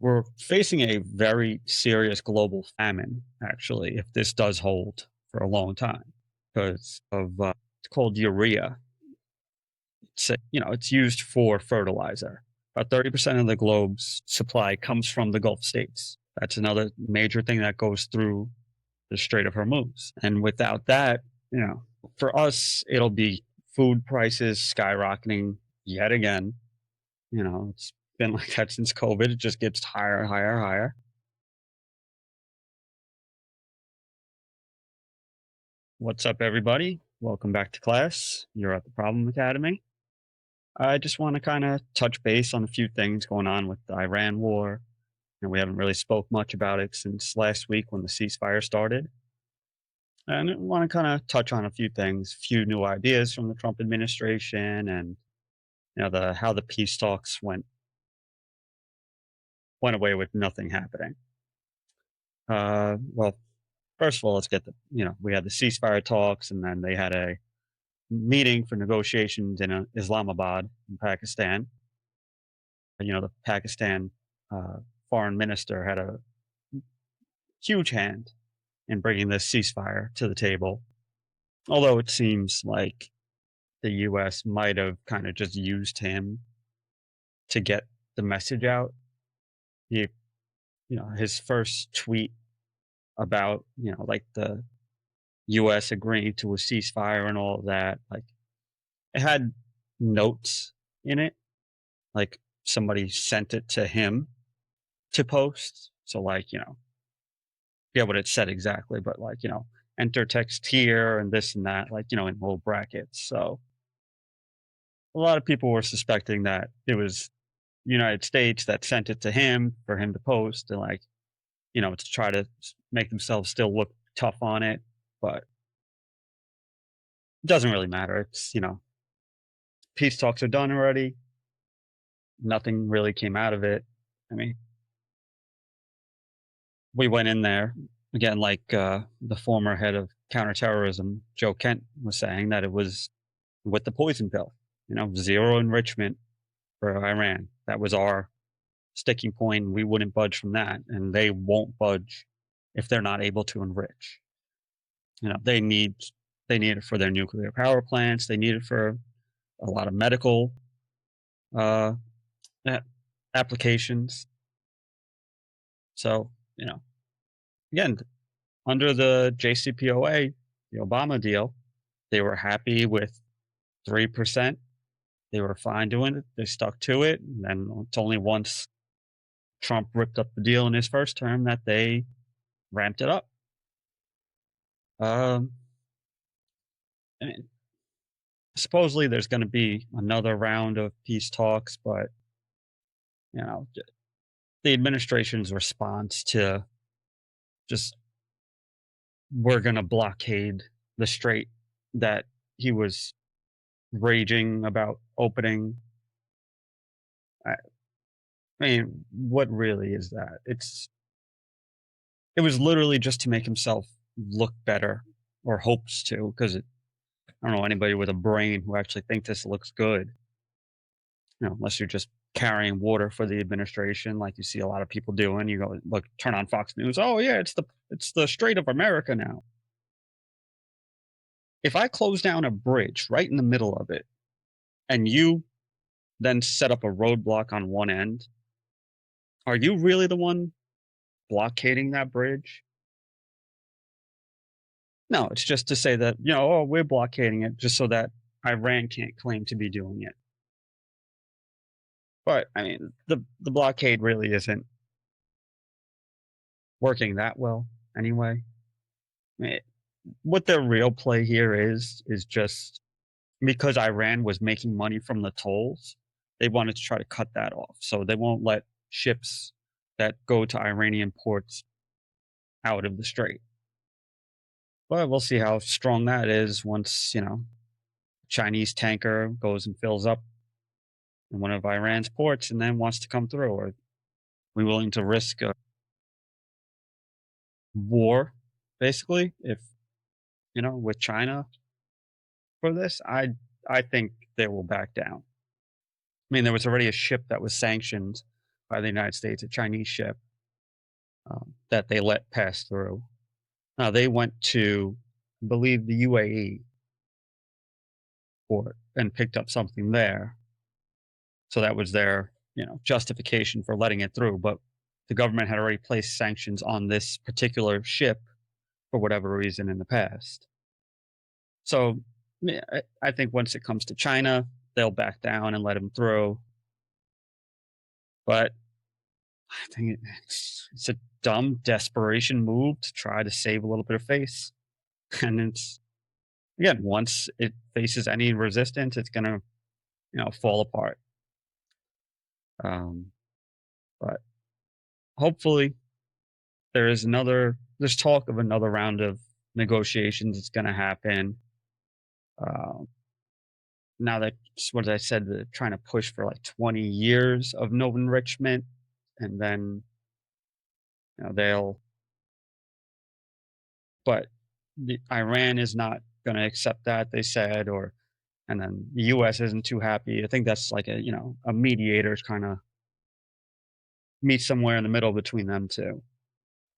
We're facing a very serious global famine, actually, if this does hold for a long time, because of it's called urea. It's used for fertilizer. About 30% of the globe's supply comes from the Gulf states. That's another major thing that goes through the Strait of Hormuz. And without that, you know, for us, it'll be food prices skyrocketing yet again. It's been like that since COVID. It just gets higher, higher, higher. What's up, everybody? Welcome back to class. You're at the Problem Academy. I just want to kind of touch base on a few things going on with the Iran war. And we haven't really spoke much about it since last week when the ceasefire started. And I want to kind of touch on a few things, a few new ideas from the Trump administration, and the how the peace talks went away with nothing happening. Well, first of all, let's get we had the ceasefire talks, and then they had a meeting for negotiations in Islamabad in Pakistan. The Pakistan foreign minister had a huge hand in bringing this ceasefire to the table. Although it seems like the U.S. might have kind of just used him to get the message out. He, his first tweet about, like the U.S. agreeing to a ceasefire and all of that, like it had notes in it, like somebody sent it to him to post. So like, forget what it said exactly, but like, enter text here and this and that, like, in little brackets. So a lot of people were suspecting that it was United States that sent it to him for him to post and like, to try to make themselves still look tough on it. But it doesn't really matter. It's, peace talks are done already. Nothing really came out of it. I mean, we went in there again, like the former head of counterterrorism, Joe Kent, was saying that it was with the poison pill, zero enrichment for Iran. That was our sticking point. We wouldn't budge from that, and they won't budge if they're not able to enrich. They need it for their nuclear power plants. They need it for a lot of medical uh, applications. So, again, under the JCPOA, the Obama deal, they were happy with 3%. They were fine doing it. They stuck to it. And then it's only once Trump ripped up the deal in his first term that they ramped it up. Um, and supposedly there's going to be another round of peace talks, but you know, the administration's response to just we're going to blockade the strait that he was raging about opening. I, I mean, what really is that? It was literally just to make himself look better, or hopes to, because I don't know anybody with a brain who actually thinks this looks good. Unless you're just carrying water for the administration, like you see a lot of people doing. You go look, turn on Fox News. Oh yeah, it's the Strait of America now. If I close down a bridge right in the middle of it, and you then set up a roadblock on one end, are you really the one blockading that bridge? No, it's just to say that, oh, we're blockading it just so that Iran can't claim to be doing it. But I mean, the blockade really isn't working that well anyway. I mean, what their real play here is just because Iran was making money from the tolls, they wanted to try to cut that off. So they won't let ships that go to Iranian ports out of the strait. But we'll see how strong that is once, Chinese tanker goes and fills up in one of Iran's ports and then wants to come through. Are we willing to risk a war, basically, if, with China for this? I think they will back down. I mean, there was already a ship that was sanctioned by the United States, a Chinese ship that they let pass through. Now they went to, I believe, the UAE port and picked up something there. So that was their, justification for letting it through. But the government had already placed sanctions on this particular ship for whatever reason in the past. So yeah, I think once it comes to China, they'll back down and let him through. But I think it's a dumb desperation move to try to save a little bit of face. And it's again, once it faces any resistance, it's gonna, fall apart. Um, but hopefully there's talk of another round of negotiations that's gonna happen. Um, Now that what I said, they're trying to push for like 20 years of no enrichment, and then they'll. But Iran is not going to accept that. They said, or and then the U.S. isn't too happy. I think that's like a mediator's kind of meet somewhere in the middle between them two.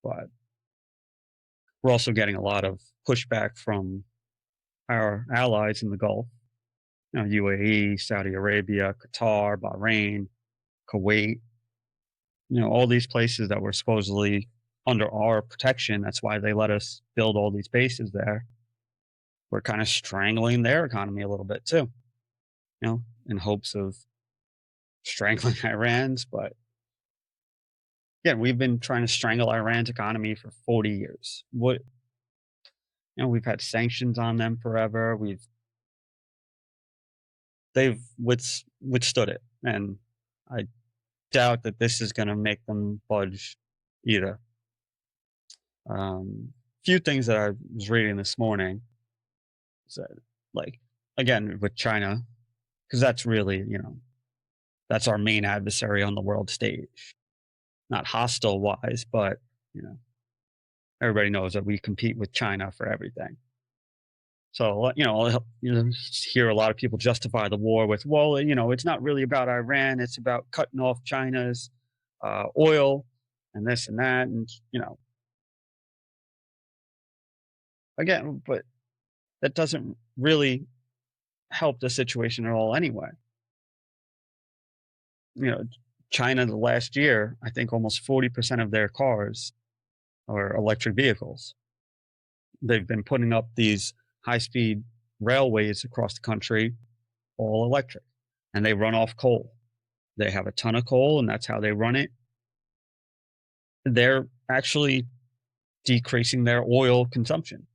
But we're also getting a lot of pushback from our allies in the Gulf. UAE, Saudi Arabia, Qatar, Bahrain, Kuwait, all these places that were supposedly under our protection. That's why they let us build all these bases there. We're kind of strangling their economy a little bit too, in hopes of strangling Iran's. But yeah, we've been trying to strangle Iran's economy for 40 years. We've had sanctions on them forever. They've withstood it. And I doubt that this is going to make them budge either. Few things that I was reading this morning said, like, again with China, because that's really that's our main adversary on the world stage. Not hostile wise, but everybody knows that we compete with China for everything. So I'll hear a lot of people justify the war with, well, it's not really about Iran; it's about cutting off China's oil and this and that, and again, but that doesn't really help the situation at all anyway. You know, China the last year, I think almost 40% of their cars are electric vehicles. They've been putting up these high-speed railways across the country, all electric, and they run off coal. They have a ton of coal, and that's how they run it. They're actually decreasing their oil consumption.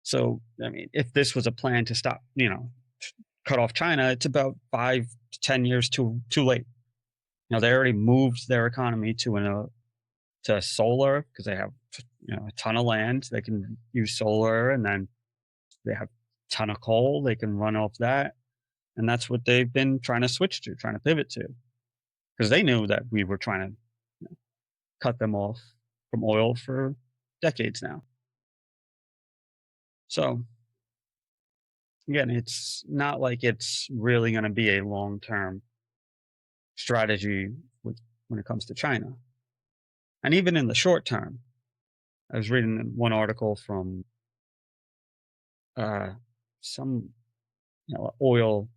So, I mean, if this was a plan to stop, cut off China, it's about 5 to 10 years too late. They already moved their economy to solar because they have a ton of land. They can use solar, and then they have a ton of coal. They can run off that, and that's what they've been trying to switch to, trying to pivot to, because they knew that we were trying to cut them off from oil for decades now. So again, it's not like it's really going to be a long-term strategy when it comes to China. And even in the short term, I was reading one article from some oil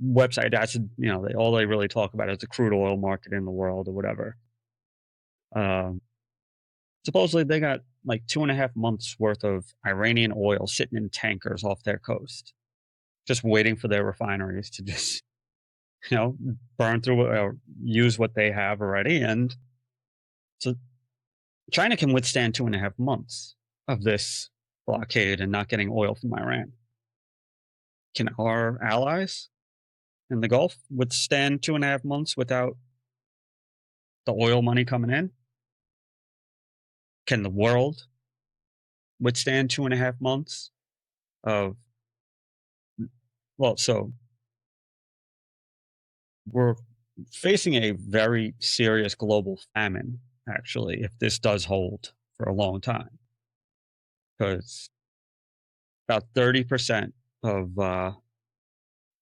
website that's they really talk about is the crude oil market in the world or whatever. Um, Supposedly they got like 2.5 months worth of Iranian oil sitting in tankers off their coast, just waiting for their refineries to just burn through or use what they have already. And so China can withstand 2.5 months of this blockade and not getting oil from Iran. Can our allies in the Gulf withstand 2.5 months without the oil money coming in? Can the world withstand 2.5 months of, well, so we're facing a very serious global famine, actually, if this does hold for a long time. Because about 30% of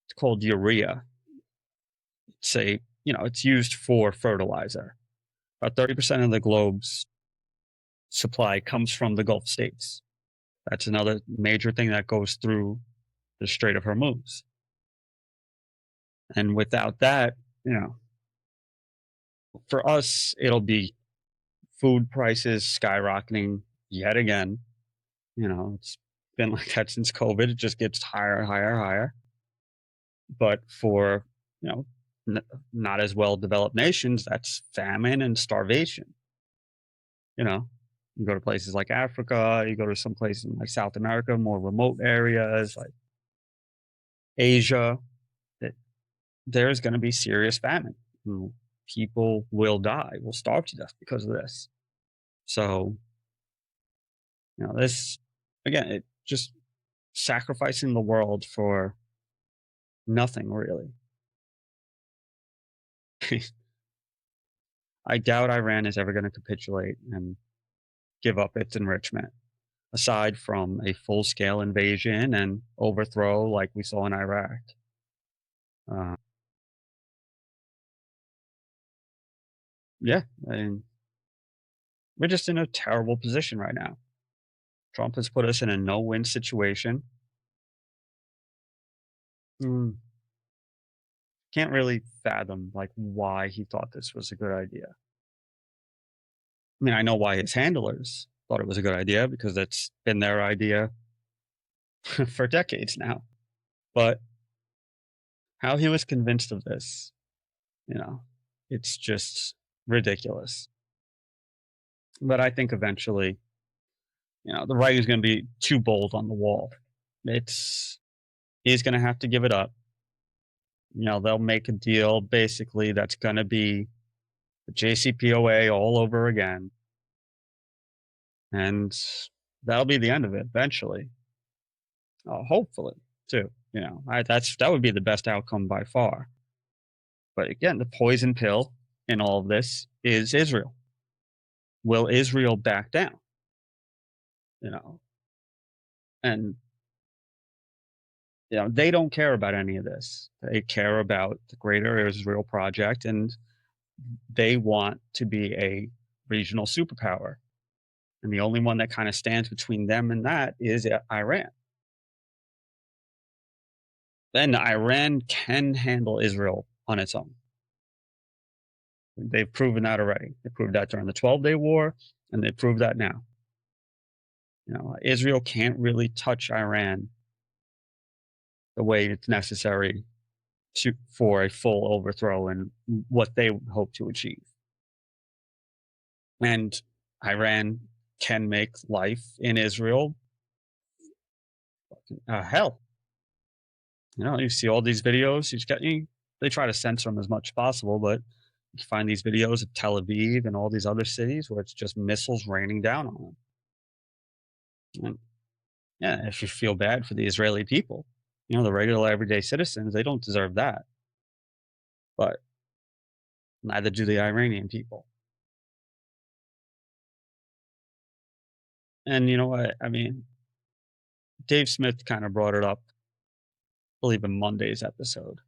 it's called urea. say, it's used for fertilizer. About 30% of the globe's supply comes from the Gulf states. That's another major thing that goes through the Strait of Hormuz. And without that, you know, for us, it'll be food prices skyrocketing yet again. It's been like that since COVID. It just gets higher, higher, higher. But for, you know, n- not as well developed nations, that's famine and starvation. You know, you go to places like Africa, you go to some places in like South America, more remote areas like Asia, that there's going to be serious famine. You know, people will die, will starve to death because of this. So, this again, it just sacrificing the world for nothing really. I doubt Iran is ever going to capitulate and give up its enrichment, aside from a full scale invasion and overthrow like we saw in Iraq. Uh, yeah, I mean, we're just in a terrible position right now. Trump has put us in a no win situation. Mm, can't really fathom like why he thought this was a good idea. I mean, I know why his handlers thought it was a good idea because it's been their idea for decades now. But how he was convinced of this, you know, it's just ridiculous. But I think eventually, the writing's going to be too bold on the wall. It's He's going to have to give it up. They'll make a deal basically that's going to be the JCPOA all over again, and that'll be the end of it eventually. Hopefully, too. That would be the best outcome by far. But again, the poison pill in all of this is Israel. Will Israel back down? You know, and they don't care about any of this. They care about the greater Israel project, and they want to be a regional superpower. And the only one that kind of stands between them and that is Iran. Then Iran can handle Israel on its own. They've proven that already. They proved that during the 12-day war, and they proved that now. Israel can't really touch Iran the way it's necessary for a full overthrow and what they hope to achieve. And Iran can make life in Israel hell. You see all these videos. They try to censor them as much as possible, but you find these videos of Tel Aviv and all these other cities where it's just missiles raining down on them. And yeah, if you feel bad for the Israeli people, the regular everyday citizens, they don't deserve that. But neither do the Iranian people. And you know what? I mean, Dave Smith kind of brought it up, I believe, in Monday's episode,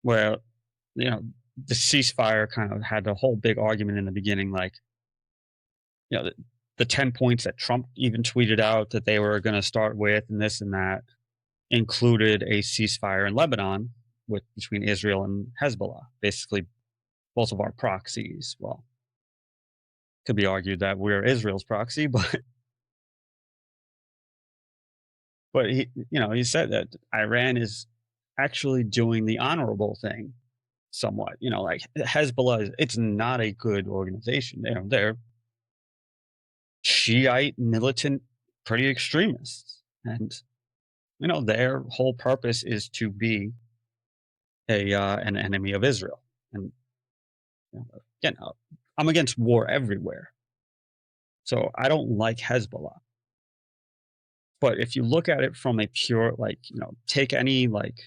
where, you know, the ceasefire kind of had a whole big argument in the beginning, like, the 10 points that Trump even tweeted out that they were going to start with and this and that included a ceasefire in Lebanon between Israel and Hezbollah, basically both of our proxies. Well, could be argued that we're Israel's proxy, but he said that Iran is actually doing the honorable thing somewhat. Like Hezbollah, it's not a good organization. They're Shiite militant, pretty extremists, and their whole purpose is to be an enemy of Israel. And again, I'm against war everywhere, so I don't like Hezbollah. But if you look at it from a pure, like, take any like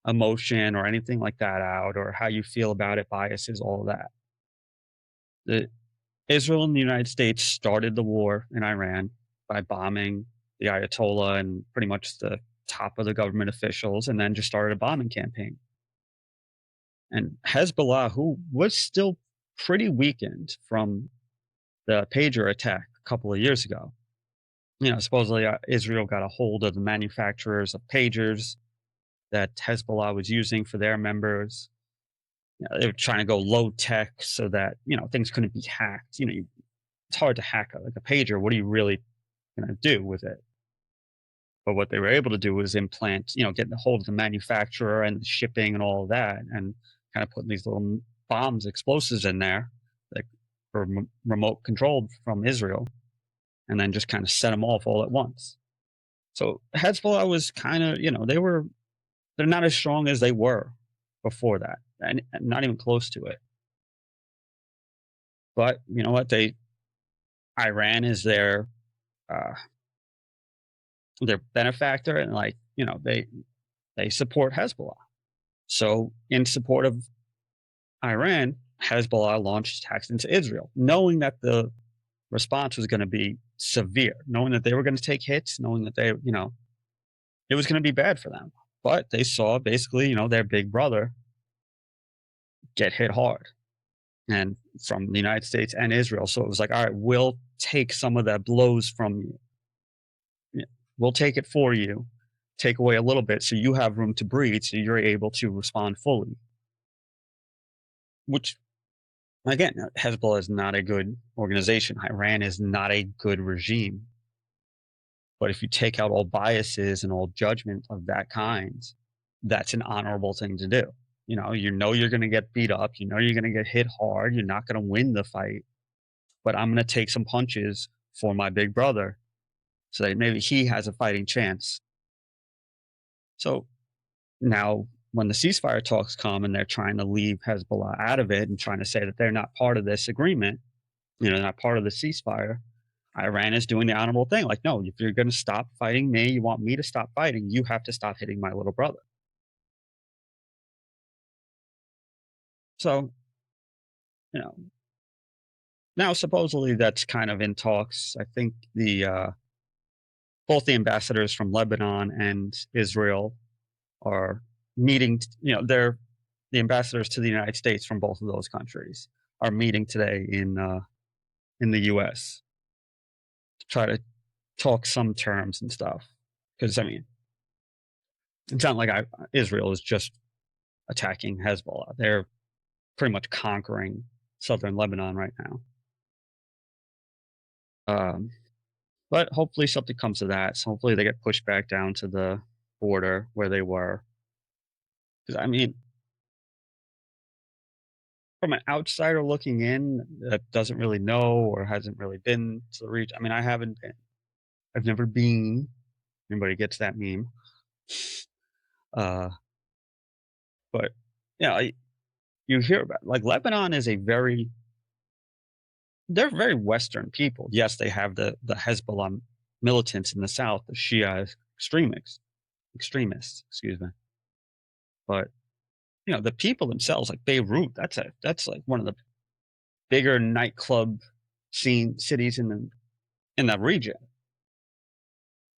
emotion or anything like that out, or how you feel about it, biases, all of that. The Israel and the United States started the war in Iran by bombing the Ayatollah and pretty much the top of the government officials, and then just started a bombing campaign. And Hezbollah, who was still pretty weakened from the pager attack a couple of years ago. Supposedly Israel got a hold of the manufacturers of pagers that Hezbollah was using for their members. They were trying to go low tech so that things couldn't be hacked. It's hard to hack like a pager. What are you really going to do with it? But what they were able to do was implant, getting a hold of the manufacturer and the shipping and all of that, and kind of putting these little bombs, explosives in there, like for remote controlled from Israel, and then just kind of set them off all at once. So Hezbollah was kind of, they're not as strong as they were before that, and not even close to it. But you know what? Iran is uh, their benefactor, and they support Hezbollah. So in support of Iran, Hezbollah launched attacks into Israel, knowing that the response was going to be severe, knowing that they were going to take hits, knowing that it was going to be bad for them. But they saw basically, their big brother get hit hard, and from the United States and Israel. So it was like, all right, we'll take some of that blows from you. We'll take it for you, take away a little bit so you have room to breathe, so you're able to respond fully. Which, again, Hezbollah is not a good organization. Iran is not a good regime. But if you take out all biases and all judgment of that kind, that's an honorable thing to do. You're going to get beat up. You're going to get hit hard. You're not going to win the fight. But I'm going to take some punches for my big brother so that maybe he has a fighting chance. So now, when the ceasefire talks come and they're trying to leave Hezbollah out of it and trying to say that they're not part of this agreement, not part of the ceasefire, Iran is doing the honorable thing. Like, no, if you're going to stop fighting me, you want me to stop fighting, you have to stop hitting my little brother. So, you know, now supposedly that's kind of in talks. I think the both the ambassadors from Lebanon and Israel are meeting. They're the ambassadors to the United States from both of those countries are meeting today in the U.S. to try to talk some terms and stuff. Because it's not like Israel is just attacking Hezbollah; they're pretty much conquering southern Lebanon right now. Um, but hopefully something comes of that. So hopefully they get pushed back down to the border where they were. Because from an outsider looking in that doesn't really know or hasn't really been to the region. I haven't been. I've never been. Anybody gets that meme? Uh, but you hear about like Lebanon is they're very Western people. Yes, they have the Hezbollah militants in the south, the Shia extremists, excuse me. But the people themselves, like Beirut, that's like one of the bigger nightclub scene cities in that region.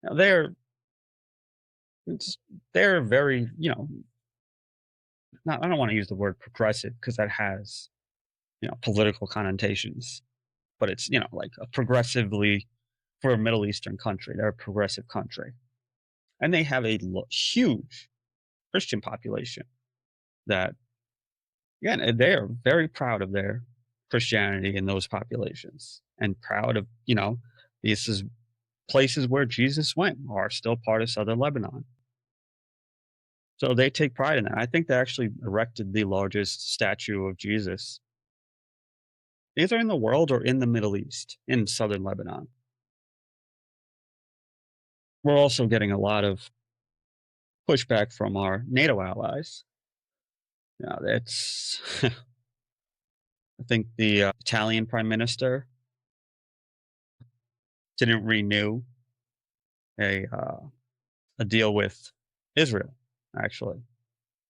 Now they're very, not I don't want to use the word progressive because that has political connotations, but it's like a progressively for a Middle Eastern country, they're a progressive country, and they have a huge Christian population that again they are very proud of their Christianity in those populations and proud of this is places where Jesus went are still part of southern Lebanon. So they take pride in that. I think they actually erected the largest statue of Jesus either in the world or in the Middle East, in southern Lebanon. We're also getting a lot of pushback from our NATO allies. That's I think the Italian prime minister didn't renew a a deal with Israel, actually.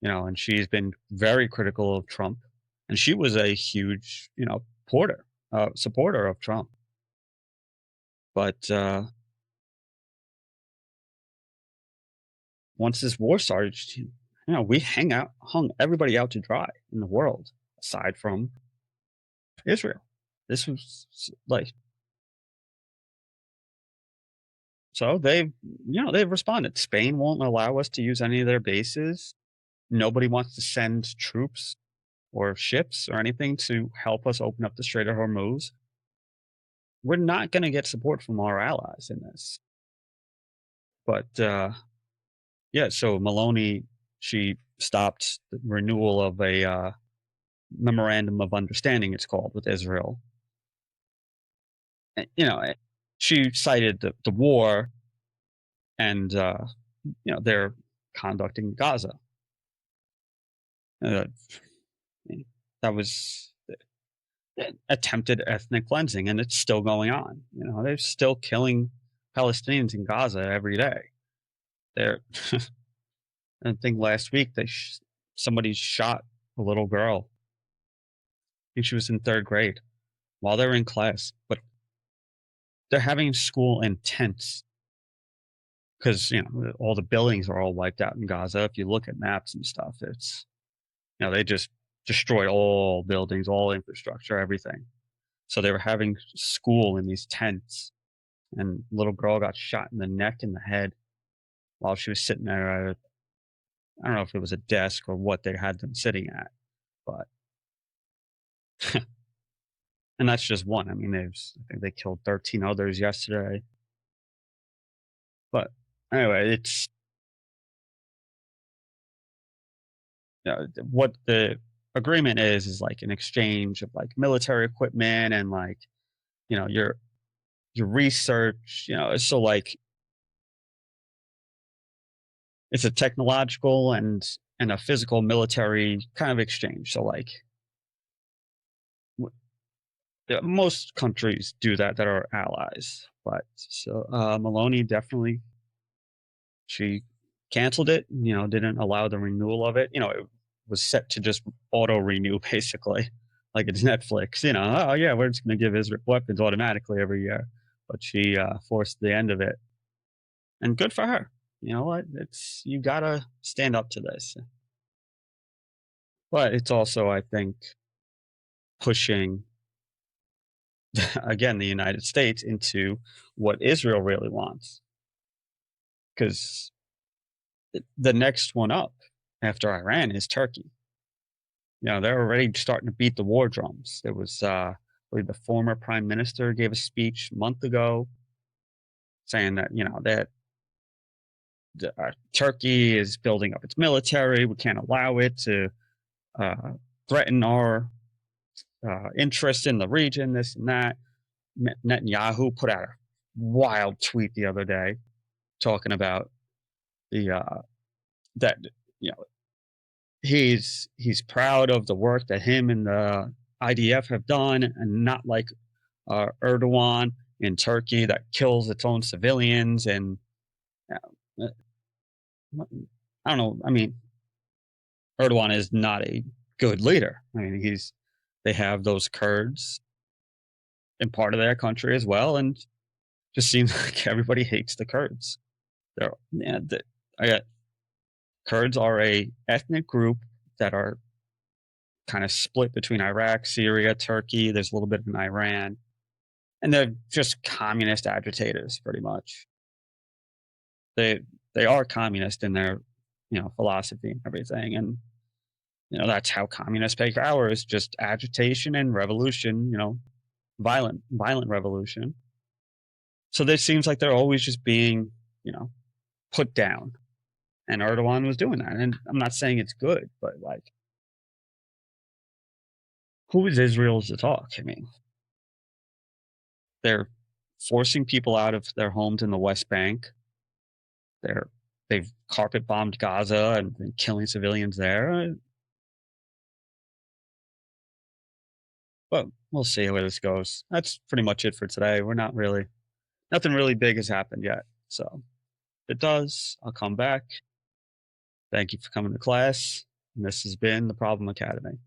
And she's been very critical of Trump, and she was a huge, supporter of Trump. But once this war started, we hung everybody out to dry in the world aside from Israel. This was like, so they've responded. Spain won't allow us to use any of their bases. Nobody wants to send troops or ships or anything to help us open up the Strait of Hormuz. We're not going to get support from our allies in this. But yeah, so Maloney, she stopped the renewal of a memorandum of understanding, it's called, with Israel. She cited the war and they're conducting Gaza. Uh, that was attempted ethnic cleansing, and it's still going on. They're still killing Palestinians in Gaza every day. They're I think last week somebody shot a little girl. I think she was in third grade while they're in class, but they're having school in tents because all the buildings are all wiped out in Gaza. If you look at maps and stuff, it's they just destroyed all buildings, all infrastructure, everything. So they were having school in these tents, and little girl got shot in the neck and the head while she was sitting there. I don't know if it was a desk or what they had them sitting at, but and that's just one. I mean, I think they killed 13 others yesterday. But anyway, it's what the agreement is like an exchange of like military equipment and like your research. So like it's a technological and a physical military kind of exchange. So like most countries do that are allies, but so Maloney definitely she canceled it. Didn't allow the renewal of it. It was set to just auto renew basically, like it's Netflix. Oh yeah, we're just going to give Israel weapons automatically every year, but she forced the end of it, and good for her. You know what? It's you gotta stand up to this, but it's also I think pushing again the United States into what Israel really wants because the next one up after Iran is Turkey. They're already starting to beat the war drums. There was, I believe, the former prime minister gave a speech a month ago saying that Turkey is building up its military. We can't allow it to threaten our interest in the region. This and that. Netanyahu put out a wild tweet the other day talking about the that you know he's proud of the work that him and the IDF have done, and not like Erdogan in Turkey that kills its own civilians. And uh, I don't know. I mean, Erdogan is not a good leader. I mean, they have those Kurds in part of their country as well, and just seems like everybody hates the Kurds. They're yeah, I got Kurds are a ethnic group that are kind of split between Iraq, Syria, Turkey. There's a little bit in Iran, and they're just communist agitators, pretty much. They they are communist in their philosophy and everything, and that's how communists take power is just agitation and revolution. Violent revolution. So it seems like they're always just being put down, and Erdogan was doing that. And I'm not saying it's good, but like, who is Israel to talk? I mean, they're forcing people out of their homes in the West Bank. They've carpet bombed Gaza and been killing civilians there. But we'll see where this goes. That's pretty much it for today. We're not really nothing really big has happened yet. So if it does, I'll come back. Thank you for coming to class. And this has been the Problem Academy.